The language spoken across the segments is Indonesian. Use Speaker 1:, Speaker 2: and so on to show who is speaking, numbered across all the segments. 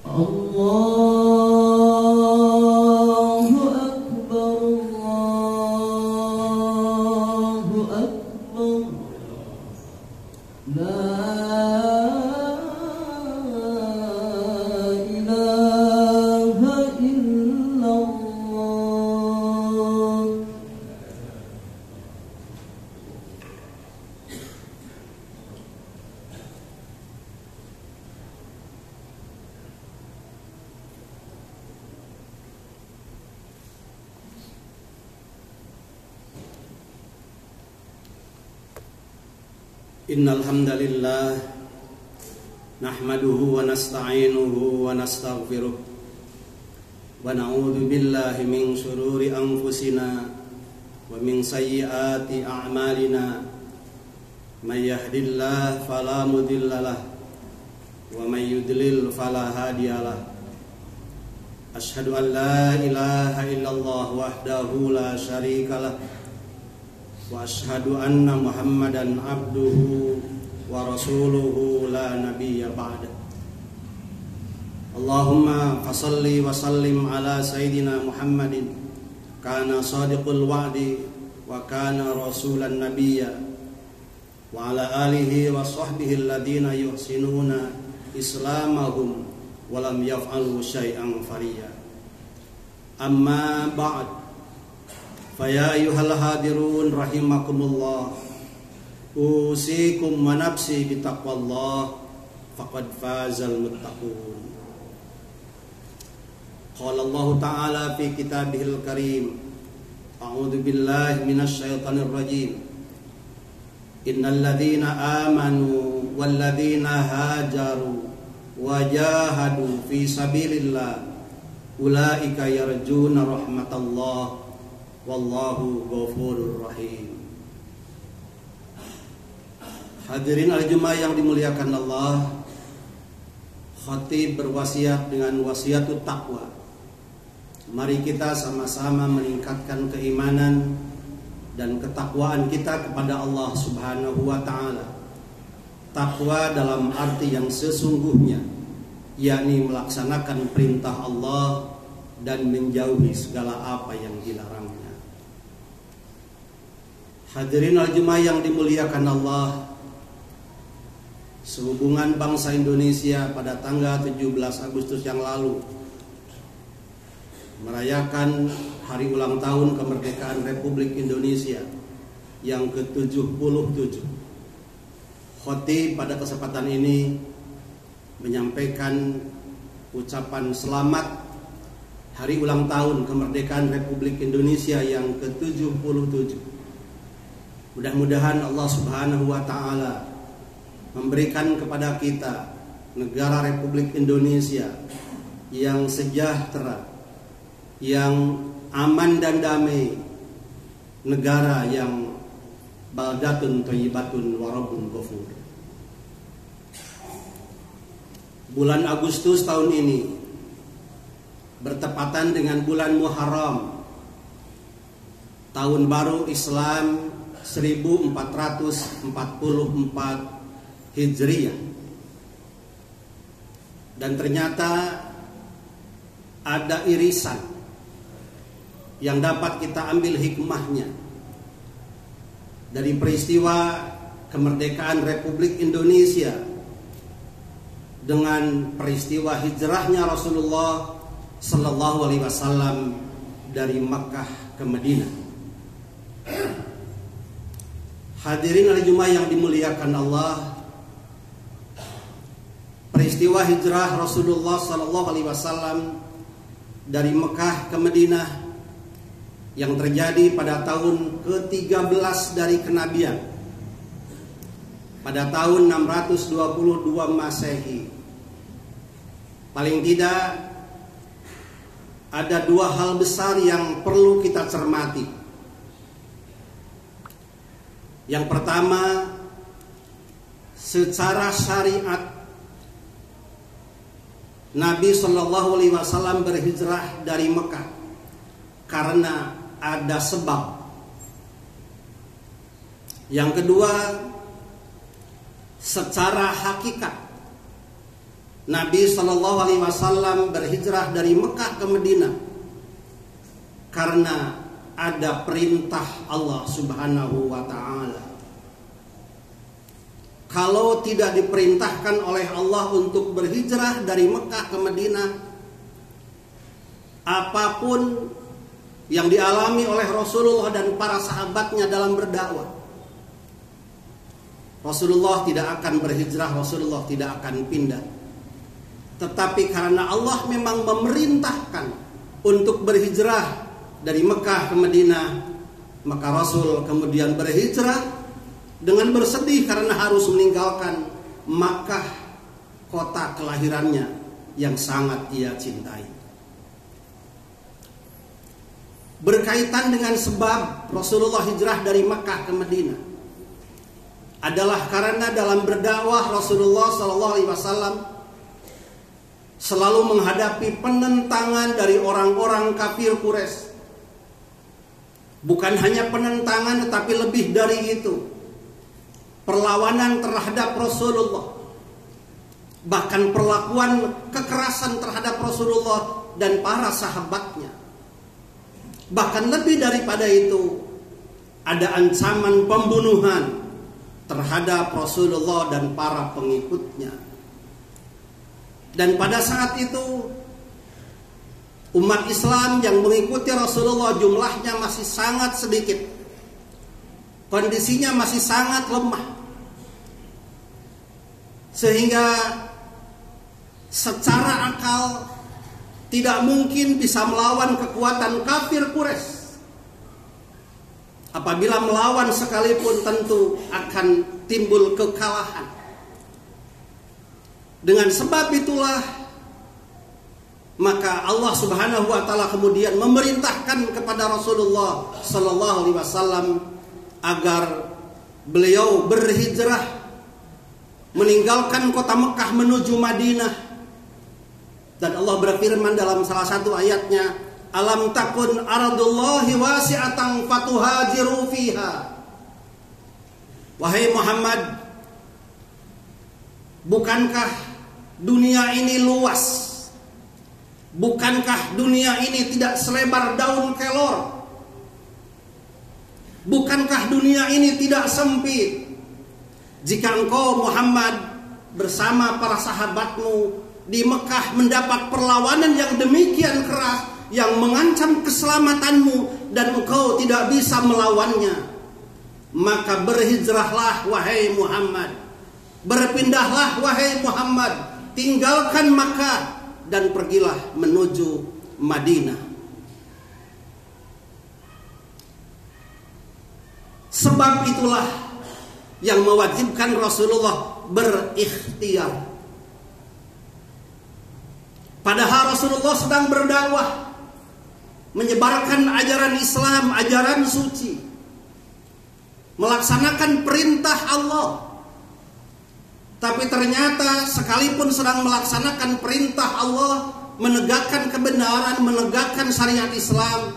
Speaker 1: Allahu Akbar, Allahu Akbar. La ilaha illallah.
Speaker 2: Innal hamdalillah nahmaduhu wa nasta'inuhu wa nastaghfiruh wa na'udzu billahi min shururi anfusina wa min sayyiati a'malina may yahdihillahu fala mudhillalah wa may yudlil fala hadiyalah. Asyhadu an la ilaha illallah wahdahu la syarikalah wa asyhadu anna Muhammadan abduhu wa rasuluhu la nabiyya ba'da. Allahumma fasalli wa sallim ala sayyidina Muhammadin kana sadiqul wa'di wa kana rasulan nabiyya wa ala alihi wa sahbihi alladhina yuhsinuna islamahum wa lam yaf'alu syai'an fariya. Amma ba'd. Faya ayyuhal hadirun rahimakumullah, usikum wa nafsi bitaqwallah faqad fazal muttaqun. Qala Allah Ta'ala fi kitabihil karim, a'udzu billahi minasy syaithanir rajim. Innal ladzina amanu wal ladzina hajaru wa jahadu fi sabilillah ulaika yarjuna rahmatallah wallahu ghafurur rahim. Hadirin al-Jumat yang dimuliakan Allah, khatib berwasiat dengan wasiatut taqwa. Mari kita sama-sama meningkatkan keimanan dan ketakwaan kita kepada Allah Subhanahu wa taala. Takwa dalam arti yang sesungguhnya, yakni melaksanakan perintah Allah dan menjauhi segala apa yang dilarangnya. Hadirin al-Jumat yang dimuliakan Allah, sehubungan bangsa Indonesia pada tanggal 17 Agustus yang lalu merayakan hari ulang tahun kemerdekaan Republik Indonesia yang ke-77. Khatib pada kesempatan ini menyampaikan ucapan selamat hari ulang tahun kemerdekaan Republik Indonesia yang ke-77. Mudah-mudahan Allah Subhanahu wa taala memberikan kepada kita negara Republik Indonesia yang sejahtera, yang aman dan damai, negara yang baldatun thayyibatun wa rabbun ghafur. Bulan Agustus tahun ini bertepatan dengan bulan Muharram, tahun baru Islam 1444 Hijriah. Dan ternyata ada irisan yang dapat kita ambil hikmahnya dari peristiwa kemerdekaan Republik Indonesia dengan peristiwa hijrahnya Rasulullah Sallallahu Alaihi Wasallam dari Makkah ke Madinah. Hadirin al-Jumat yang dimuliakan Allah, peristiwa hijrah Rasulullah Sallallahu Alaihi Wasallam dari Mekah ke Madinah yang terjadi pada tahun ke-13 dari kenabian, pada tahun 622 Masehi. Paling tidak ada dua hal besar yang perlu kita cermati. Yang pertama, secara syariat Nabi Shallallahu Alaihi Wasallam berhijrah dari Mekah karena ada sebab. Yang kedua, secara hakikat Nabi Shallallahu Alaihi Wasallam berhijrah dari Mekah ke Madinah karena ada perintah Allah Subhanahu wa Ta'ala. Kalau tidak diperintahkan oleh Allah untuk berhijrah dari Mekah ke Madinah, apapun yang dialami oleh Rasulullah dan para sahabatnya dalam berdakwah, Rasulullah tidak akan berhijrah, Rasulullah tidak akan pindah. Tetapi karena Allah memang memerintahkan untuk berhijrah dari Mekah ke Madinah, maka Rasul kemudian berhijrah dengan bersedih karena harus meninggalkan Makkah, kota kelahirannya yang sangat ia cintai. Berkaitan dengan sebab Rasulullah hijrah dari Mekah ke Madinah adalah karena dalam berdakwah Rasulullah SAW selalu menghadapi penentangan dari orang-orang kafir Quraisy. Bukan hanya penentangan, tetapi lebih dari itu, perlawanan terhadap Rasulullah, bahkan perlakuan kekerasan terhadap Rasulullah dan para sahabatnya. Bahkan lebih daripada itu, ada ancaman pembunuhan terhadap Rasulullah dan para pengikutnya. Dan pada saat itu umat Islam yang mengikuti Rasulullah jumlahnya masih sangat sedikit, kondisinya masih sangat lemah, sehingga secara akal tidak mungkin bisa melawan kekuatan kafir Quraisy. Apabila melawan sekalipun tentu akan timbul kekalahan. Dengan sebab itulah maka Allah Subhanahu wa Ta'ala kemudian memerintahkan kepada Rasulullah Sallallahu Alaihi Wasallam agar beliau berhijrah meninggalkan kota Mekah menuju Madinah. Dan Allah berfirman dalam salah satu ayatnya, alam takun aradullahi wasi'atan fatuhajiru fiha. Wahai Muhammad, bukankah dunia ini luas? Bukankah dunia ini tidak selebar daun kelor? Bukankah dunia ini tidak sempit? Jika engkau Muhammad bersama para sahabatmu di Mekah mendapat perlawanan yang demikian keras, yang mengancam keselamatanmu, dan engkau tidak bisa melawannya, maka berhijrahlah wahai Muhammad, berpindahlah wahai Muhammad, tinggalkan Makkah dan pergilah menuju Madinah. Sebab itulah yang mewajibkan Rasulullah berikhtiar. Padahal Rasulullah sedang berdakwah, menyebarkan ajaran Islam, ajaran suci, melaksanakan perintah Allah. Tapi ternyata sekalipun sedang melaksanakan perintah Allah, menegakkan kebenaran, menegakkan syariat Islam,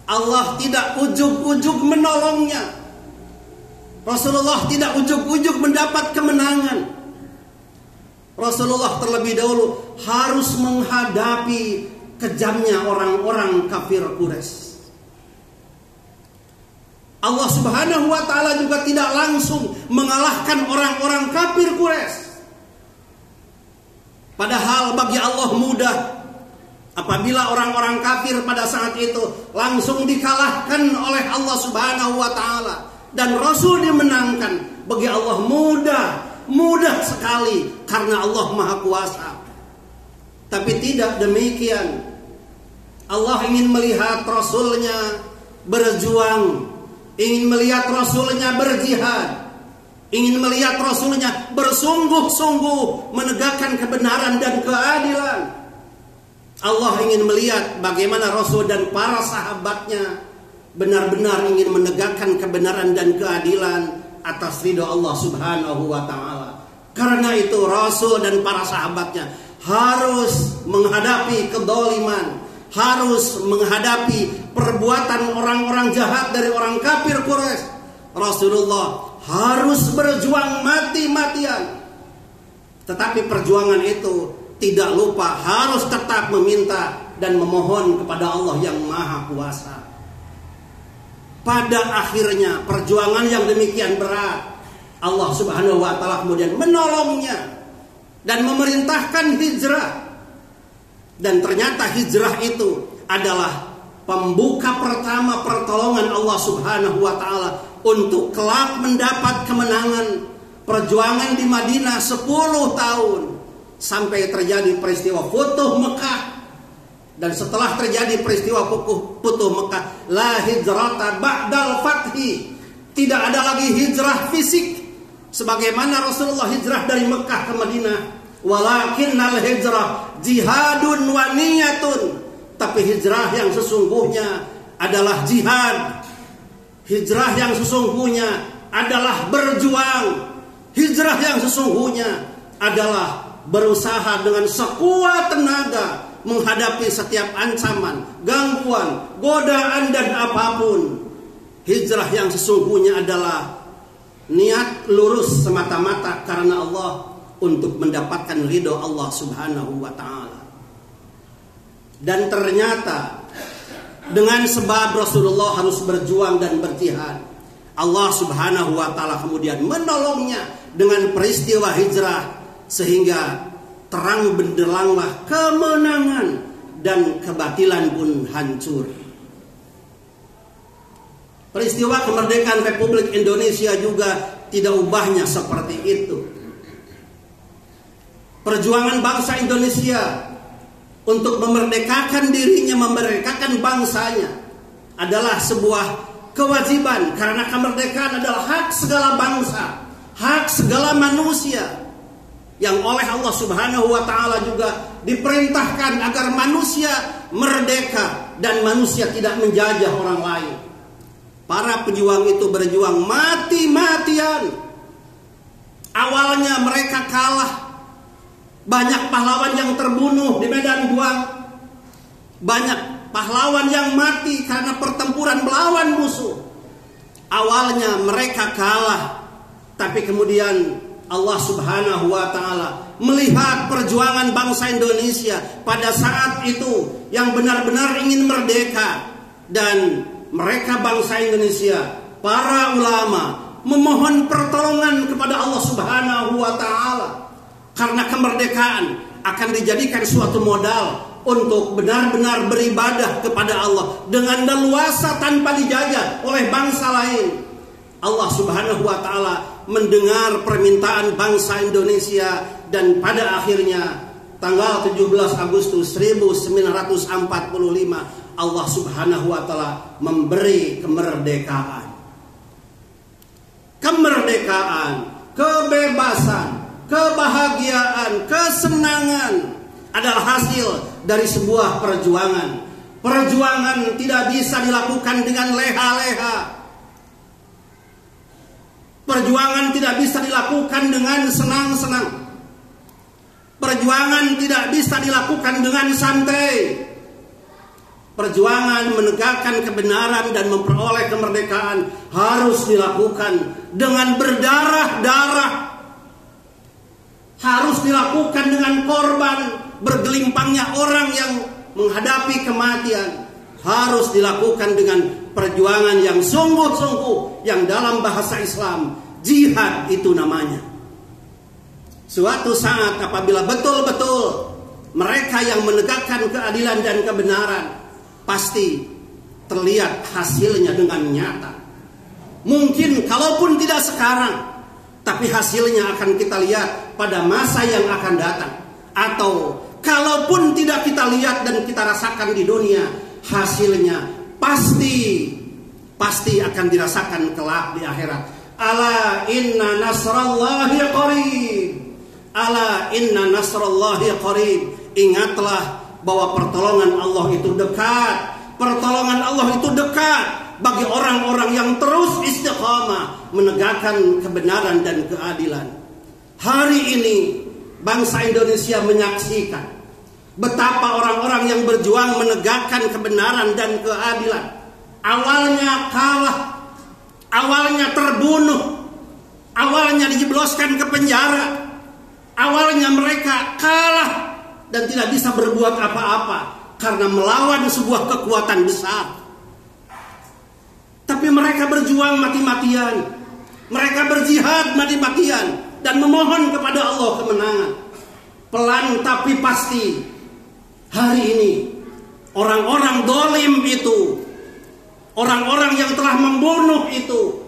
Speaker 2: Allah tidak ujug-ujug menolongnya. Rasulullah tidak ujug-ujug mendapat kemenangan. Rasulullah terlebih dahulu harus menghadapi kejamnya orang-orang kafir Quraisy. Allah Subhanahu wa Ta'ala juga tidak langsung mengalahkan orang-orang kafir Quraisy. Padahal bagi Allah mudah apabila orang-orang kafir pada saat itu langsung dikalahkan oleh Allah Subhanahu wa Ta'ala dan Rasul dimenangkan. Bagi Allah mudah sekali karena Allah Maha Kuasa. Tapi tidak demikian. Allah ingin melihat Rasulnya berjuang, ingin melihat Rasulnya berjihad, ingin melihat Rasulnya bersungguh-sungguh menegakkan kebenaran dan keadilan. Allah ingin melihat bagaimana Rasul dan para sahabatnya benar-benar ingin menegakkan kebenaran dan keadilan atas ridho Allah Subhanahu wa Ta'ala. Karena itu Rasul dan para sahabatnya harus menghadapi kedoliman, harus menghadapi perbuatan orang-orang jahat dari orang kafir Quraisy. Rasulullah harus berjuang mati-matian. Tetapi perjuangan itu tidak lupa harus tetap meminta dan memohon kepada Allah yang Maha Kuasa. Pada akhirnya perjuangan yang demikian berat, Allah Subhanahu wa taala kemudian menolongnya dan memerintahkan hijrah. Dan ternyata hijrah itu adalah pembuka pertama pertolongan Allah Subhanahu wa taala untuk kelak mendapat kemenangan. Perjuangan di Madinah 10 tahun sampai terjadi peristiwa Futuh Mekah. Dan setelah terjadi peristiwa Futuh Mekah, la hijrata ba'dal fathi, tidak ada lagi hijrah fisik sebagaimana Rasulullah hijrah dari Mekah ke Madinah. Walakinnal hijrah jihadun wa niyatun, tapi hijrah yang sesungguhnya adalah jihad. Hijrah yang sesungguhnya adalah berjuang. Hijrah yang sesungguhnya adalah berusaha dengan sekuat tenaga menghadapi setiap ancaman, gangguan, godaan dan apapun. Hijrah yang sesungguhnya adalah niat lurus semata-mata karena Allah untuk mendapatkan ridho Allah Subhanahu wa taala. Dan ternyata dengan sebab Rasulullah harus berjuang dan berjihad, Allah Subhanahu wa taala kemudian menolongnya dengan peristiwa hijrah sehingga terang benderanglah kemenangan dan kebatilan pun hancur. Peristiwa kemerdekaan Republik Indonesia juga tidak ubahnya seperti itu. Perjuangan bangsa Indonesia untuk memerdekakan dirinya, memerdekakan bangsanya adalah sebuah kewajiban, karena kemerdekaan adalah hak segala bangsa, hak segala manusia, yang oleh Allah Subhanahu wa taala juga diperintahkan agar manusia merdeka dan manusia tidak menjajah orang lain. Para pejuang itu berjuang mati-matian. Awalnya mereka kalah. Banyak pahlawan yang terbunuh di medan juang. Banyak pahlawan yang mati karena pertempuran melawan musuh. Awalnya mereka kalah, tapi kemudian Allah Subhanahu wa taala melihat perjuangan bangsa Indonesia pada saat itu yang benar-benar ingin merdeka, dan mereka bangsa Indonesia, para ulama memohon pertolongan kepada Allah Subhanahu wa taala, karena kemerdekaan akan dijadikan suatu modal untuk benar-benar beribadah kepada Allah dengan leluasa tanpa dijajah oleh bangsa lain. Allah Subhanahu wa taala mendengar permintaan bangsa Indonesia, dan pada akhirnya tanggal 17 Agustus 1945 Allah Subhanahu wa taala memberi kemerdekaan. Kemerdekaan, kebebasan, kebahagiaan, kesenangan adalah hasil dari sebuah perjuangan. Perjuangan tidak bisa dilakukan dengan leha-leha. Perjuangan tidak bisa dilakukan dengan senang-senang. Perjuangan tidak bisa dilakukan dengan santai. Perjuangan menegakkan kebenaran dan memperoleh kemerdekaan harus dilakukan dengan berdarah-darah. Harus dilakukan dengan korban, bergelimpangnya orang yang menghadapi kematian. Harus dilakukan dengan perjuangan yang sungguh-sungguh, yang dalam bahasa Islam jihad itu namanya. Suatu saat apabila betul-betul mereka yang menegakkan keadilan dan kebenaran, pasti terlihat hasilnya dengan nyata. Mungkin kalaupun tidak sekarang, tapi hasilnya akan kita lihat pada masa yang akan datang. Atau kalaupun tidak kita lihat dan kita rasakan di dunia, hasilnya pasti akan dirasakan kelak di akhirat. Ala inna nasrallahi qarib. Ala inna nasrallahi qarib. Ingatlah bahwa pertolongan Allah itu dekat. Pertolongan Allah itu dekat bagi orang-orang yang terus istiqamah menegakkan kebenaran dan keadilan. Hari ini bangsa Indonesia menyaksikan betapa orang-orang yang berjuang menegakkan kebenaran dan keadilan awalnya kalah, awalnya terbunuh, awalnya dijebloskan ke penjara, awalnya mereka kalah, dan tidak bisa berbuat apa-apa karena melawan sebuah kekuatan besar. Tapi mereka berjuang mati-matian, mereka berjihad mati-matian dan memohon kepada Allah kemenangan. Pelan tapi pasti, hari ini orang-orang dolim itu, orang-orang yang telah membunuh itu,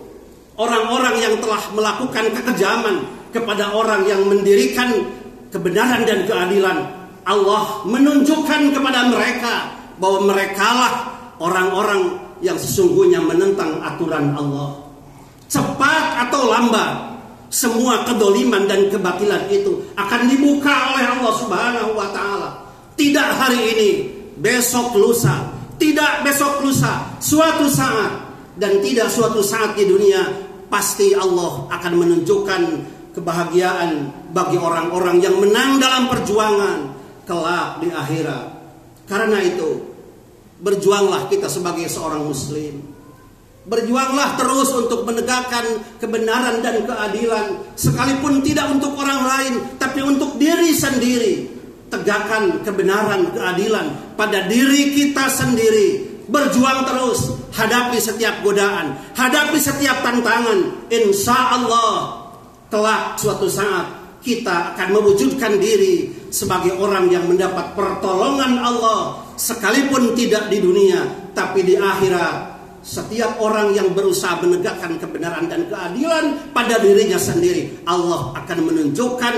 Speaker 2: orang-orang yang telah melakukan kekejaman kepada orang yang mendirikan kebenaran dan keadilan, Allah menunjukkan kepada mereka bahwa merekalah orang-orang yang sesungguhnya menentang aturan Allah. Cepat atau lambat, semua kedoliman dan kebatilan itu akan dibuka oleh Allah Subhanahu wa Ta'ala. Tidak hari ini, besok lusa, tidak besok lusa, suatu saat, dan tidak suatu saat di dunia, pasti Allah akan menunjukkan kebahagiaan bagi orang-orang yang menang dalam perjuangan kelak di akhirat. Karena itu, berjuanglah kita sebagai seorang muslim. Berjuanglah terus untuk menegakkan kebenaran dan keadilan, sekalipun tidak untuk orang lain, tapi untuk diri sendiri. Tegakkan kebenaran, keadilan pada diri kita sendiri. Berjuang terus, hadapi setiap godaan, hadapi setiap tantangan. Insya Allah kelak suatu saat kita akan mewujudkan diri sebagai orang yang mendapat pertolongan Allah, sekalipun tidak di dunia, tapi di akhirat. Setiap orang yang berusaha menegakkan kebenaran dan keadilan pada dirinya sendiri, Allah akan menunjukkan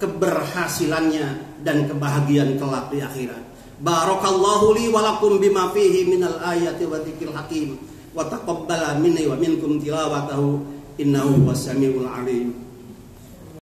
Speaker 2: keberhasilannya dan kebahagiaan kelak di akhirat. Barakallahu li wa lakum bima fihi minal ayati wa dzikril hakim wa taqabbala minni wa minkum tilawatahu innahu was samiul alim.